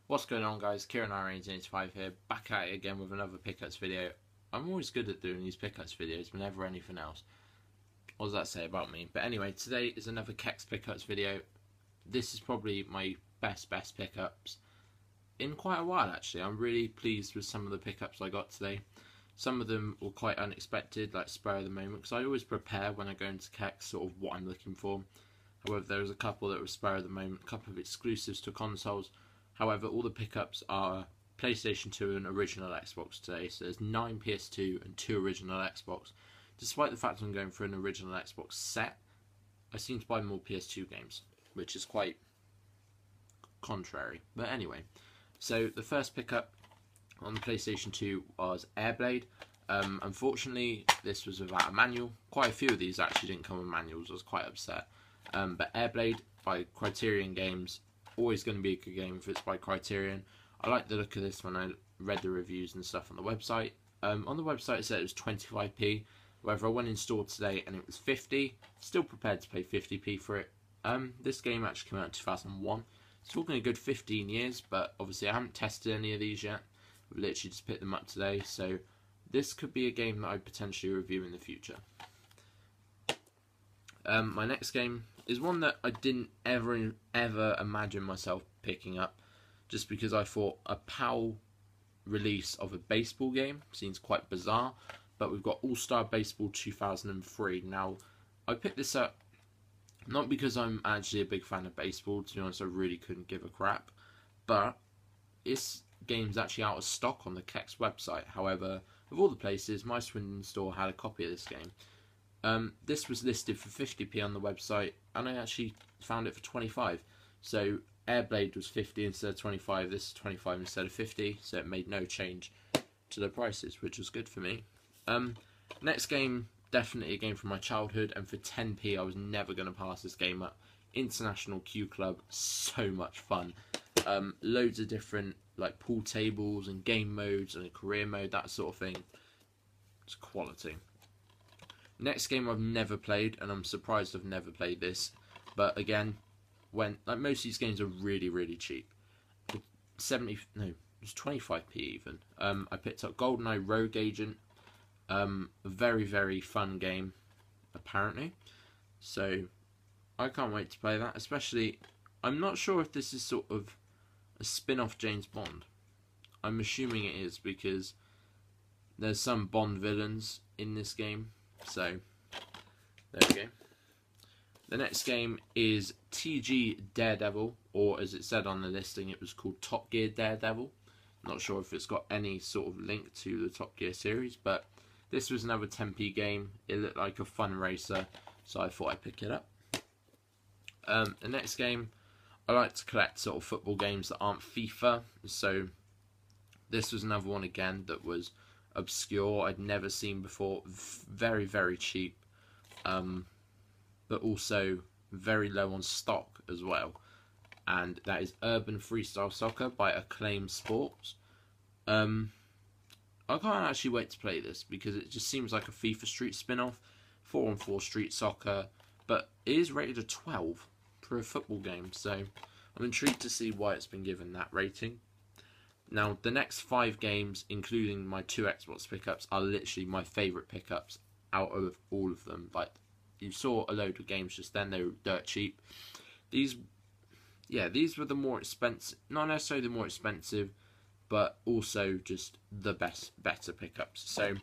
What's going on, guys? Kieran85 here, back at it again with another pickups video. I'm always good at doing these pickups videos, but never anything else. What does that say about me? But anyway, today is another Cex Pickups video. This is probably my best pickups in quite a while, actually. I'm really pleased with some of the pickups I got today. Some of them were quite unexpected, like spur of the moment, because I always prepare when I go into Cex sort of what I'm looking for. However, there was a couple that were spur of the moment, a couple of exclusives to consoles. However, all the pickups are PlayStation 2 and original Xbox today, so there's 9 PS2 and 2 original Xbox. Despite the fact I'm going for an original Xbox set, I seem to buy more PS2 games, which is quite contrary. But anyway, so the first pickup on the PlayStation 2 was Airblade. Unfortunately, this was without a manual. Quite a few of these actually didn't come with manuals. I was quite upset. But Airblade by Criterion Games, always going to be a good game if it's by Criterion. I like the look of this when I read the reviews and stuff on the website. On the website it said it was 25p. However, I went in store today and it was 50. Still prepared to pay 50p for it. This game actually came out in 2001. It's talking a good 15 years, but obviously I haven't tested any of these yet. I've literally just picked them up today, so this could be a game that I potentially review in the future. My next game is one that I didn't ever imagine myself picking up, just because I thought a PAL release of a baseball game seems quite bizarre, but we've got All-Star Baseball 2003. Now, I picked this up not because I'm actually a big fan of baseball, to be honest I really couldn't give a crap, but this game's actually out of stock on the Cex website. However, of all the places, my Swindon store had a copy of this game. This was listed for 50p on the website, and I actually found it for 25. So Airblade was 50 instead of 25. This is 25 instead of 50. So it made no change to the prices, which was good for me. Next game, definitely a game from my childhood, and for 10p, I was never going to pass this game up. International Q Club, so much fun. Loads of different like pool tables and game modes and a career mode, that sort of thing. It's quality. Next game I've never played, and I'm surprised I've never played this, but again, when like most of these games are really cheap. 70, no, it was 25p even. I picked up GoldenEye Rogue Agent. A very fun game, apparently. So I can't wait to play that. Especially, I'm not sure if this is sort of a spin-off James Bond. I'm assuming it is because there's some Bond villains in this game. So, there we go. The next game is TG Daredevil, or as it said on the listing, it was called Top Gear Daredevil. Not sure if it's got any sort of link to the Top Gear series, but this was another 10p game. It looked like a fun racer, so I thought I'd pick it up. The next game, I like to collect sort of football games that aren't FIFA, so this was another one again that was obscure, I'd never seen before, very cheap, but also very low on stock as well, and that is Urban Freestyle Soccer by Acclaim Sports. I can't actually wait to play this because it just seems like a FIFA Street spin-off, 4-on-4 Street Soccer, but it is rated a 12 for a football game, so I'm intrigued to see why it's been given that rating. Now, the next 5 games, including my 2 Xbox pickups, are literally my favourite pickups out of all of them. Like, you saw a load of games just then, they were dirt cheap. These were the more expensive, not necessarily the more expensive, but also just the better pickups. So,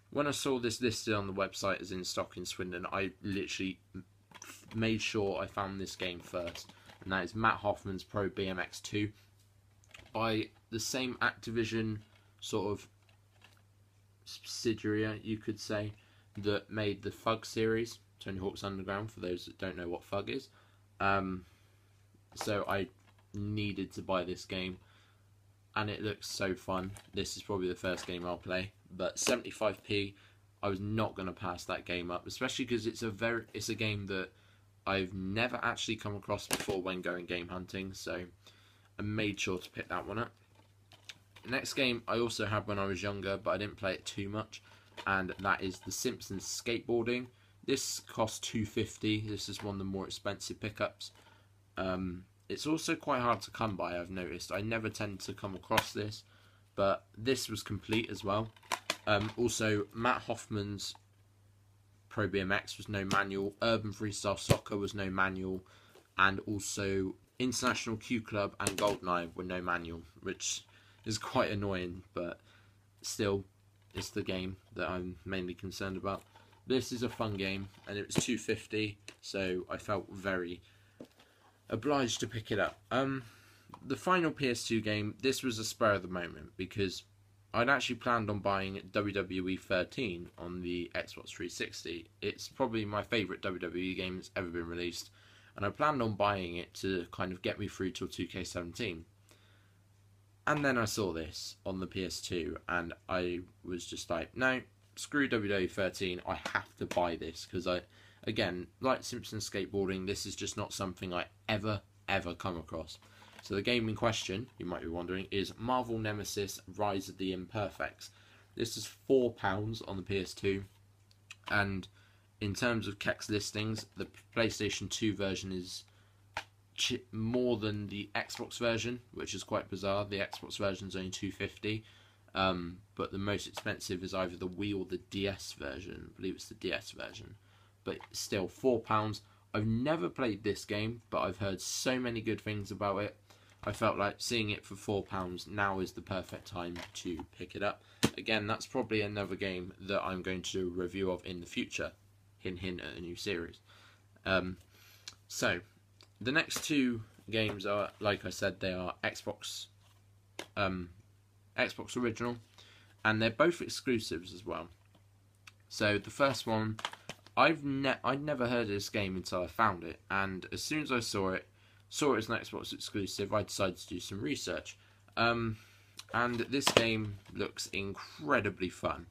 when I saw this listed on the website as in stock in Swindon, I literally made sure I found this game first, and that is Matt Hoffman's Pro BMX 2. By the same Activision sort of subsidiary, you could say, that made the Fug series, Tony Hawk's Underground, for those that don't know what Fug is. So I needed to buy this game, and it looks so fun. This is probably the first game I'll play, but 75p, I was not going to pass that game up, especially because it's a game that I've never actually come across before when going game hunting, so I made sure to pick that one up. The next game I also had when I was younger, but I didn't play it too much, and that is The Simpsons Skateboarding. This cost $2.50. This is one of the more expensive pickups. It's also quite hard to come by, I've noticed. I never tend to come across this, but this was complete as well. Also, Matt Hoffman's Pro BMX was no manual. Urban Freestyle Soccer was no manual. And also, International Q Club and GoldenEye were no manual, which is quite annoying, but still, it's the game that I'm mainly concerned about. This is a fun game, and it was $2.50, so I felt very obliged to pick it up. The final PS2 game, this was a spur of the moment, because I'd actually planned on buying WWE 13 on the Xbox 360. It's probably my favourite WWE game that's ever been released, and I planned on buying it to kind of get me through till 2K17. And then I saw this on the PS2, and I was just like, no, screw WWE 13, I have to buy this, because again, like Simpsons Skateboarding, this is just not something I ever come across. So the game in question, you might be wondering, is Marvel Nemesis Rise of the Imperfects. This is £4 on the PS2, and in terms of Cex listings, the PlayStation 2 version is more than the Xbox version, which is quite bizarre. The Xbox version is only $2.50, but the most expensive is either the Wii or the DS version. I believe it's the DS version, but still £4. I've never played this game, but I've heard so many good things about it. I felt like seeing it for £4 now is the perfect time to pick it up. Again, that's probably another game that I'm going to do a review of in the future. Hint, hint at a new series. So the next two games are, like I said, they are Xbox original, and they're both exclusives as well. So the first one, I'd never heard of this game until I found it, and as soon as I saw it as an Xbox exclusive, I decided to do some research. And this game looks incredibly fun.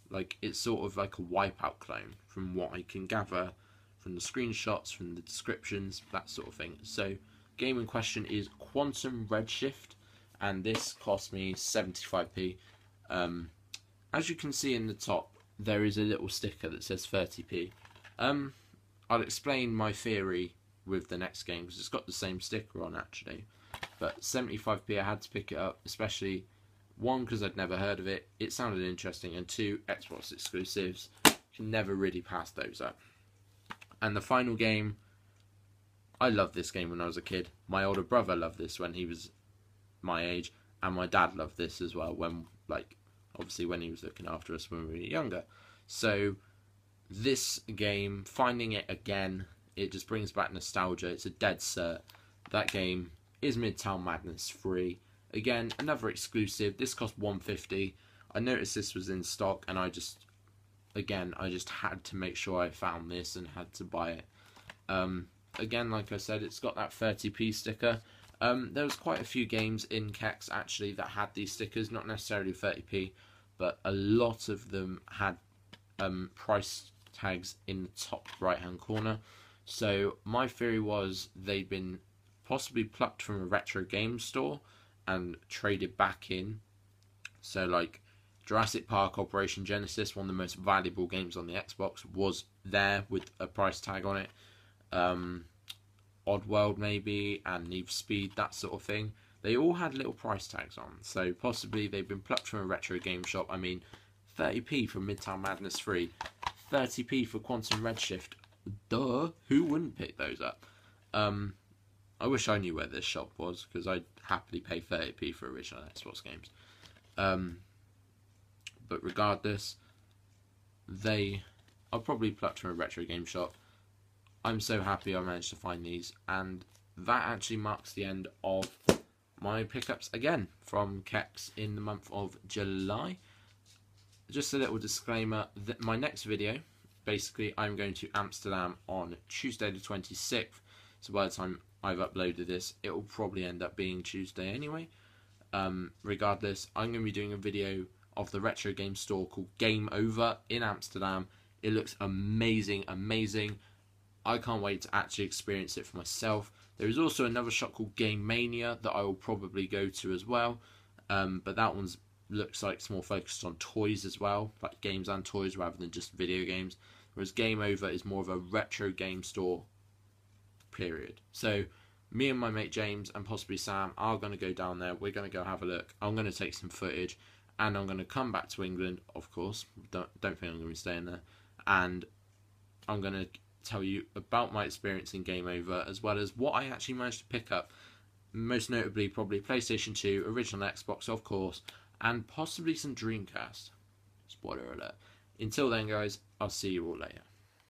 Like, it's sort of like a Wipeout clone, from what I can gather from the screenshots, from the descriptions, that sort of thing. So, game in question is Quantum Redshift, and this cost me 75p. As you can see in the top, there is a little sticker that says 30p. I'll explain my theory with the next game, because it's got the same sticker on actually. But 75p, I had to pick it up, especially one, because I'd never heard of it. It sounded interesting, and two, Xbox exclusives, can never really pass those up. And the final game, I loved this game when I was a kid. My older brother loved this when he was my age, and my dad loved this as well, when, like, obviously when he was looking after us when we were younger. So this game, finding it again, it just brings back nostalgia. It's a dead cert. That game is Midtown Madness 3. Again, another exclusive. This cost $1.50. I noticed this was in stock, and I just had to make sure I found this and had to buy it. Again, like I said, it's got that 30p sticker. There was quite a few games in Cex actually that had these stickers, not necessarily 30p, but a lot of them had price tags in the top right hand corner. So my theory was they'd been possibly plucked from a retro game store and traded back in. So like Jurassic Park Operation Genesis, one of the most valuable games on the Xbox, was there with a price tag on it. Oddworld maybe, and Need for Speed, that sort of thing. They all had little price tags on, so possibly they've been plucked from a retro game shop. I mean, 30p for Midtown Madness 3, 30p for Quantum Redshift. Duh, who wouldn't pick those up? I wish I knew where this shop was, because I'd happily pay 30p for original Xbox games. But regardless, they are probably plucked from a retro game shop. I'm so happy I managed to find these, and that actually marks the end of my pickups again from Cex in the month of July. Just a little disclaimer that my next video, basically I'm going to Amsterdam on Tuesday the 26th, so by the time I've uploaded this it will probably end up being Tuesday anyway. Regardless, I'm going to be doing a video of the retro game store called Game Over in Amsterdam. It looks amazing. I can't wait to actually experience it for myself. There is also another shop called Game Mania that I will probably go to as well, but that one looks like it's more focused on toys as well, like games and toys rather than just video games, whereas Game Over is more of a retro game store, period. So Me and my mate James and possibly Sam are going to go down there. We're going to go have a look. I'm going to take some footage, and I'm going to come back to England, of course. Don't think I'm going to be staying there. And I'm going to tell you about my experience in Game Over, as well as what I actually managed to pick up. Most notably, probably PlayStation 2, original Xbox, of course, and possibly some Dreamcast. Spoiler alert. Until then, guys, I'll see you all later.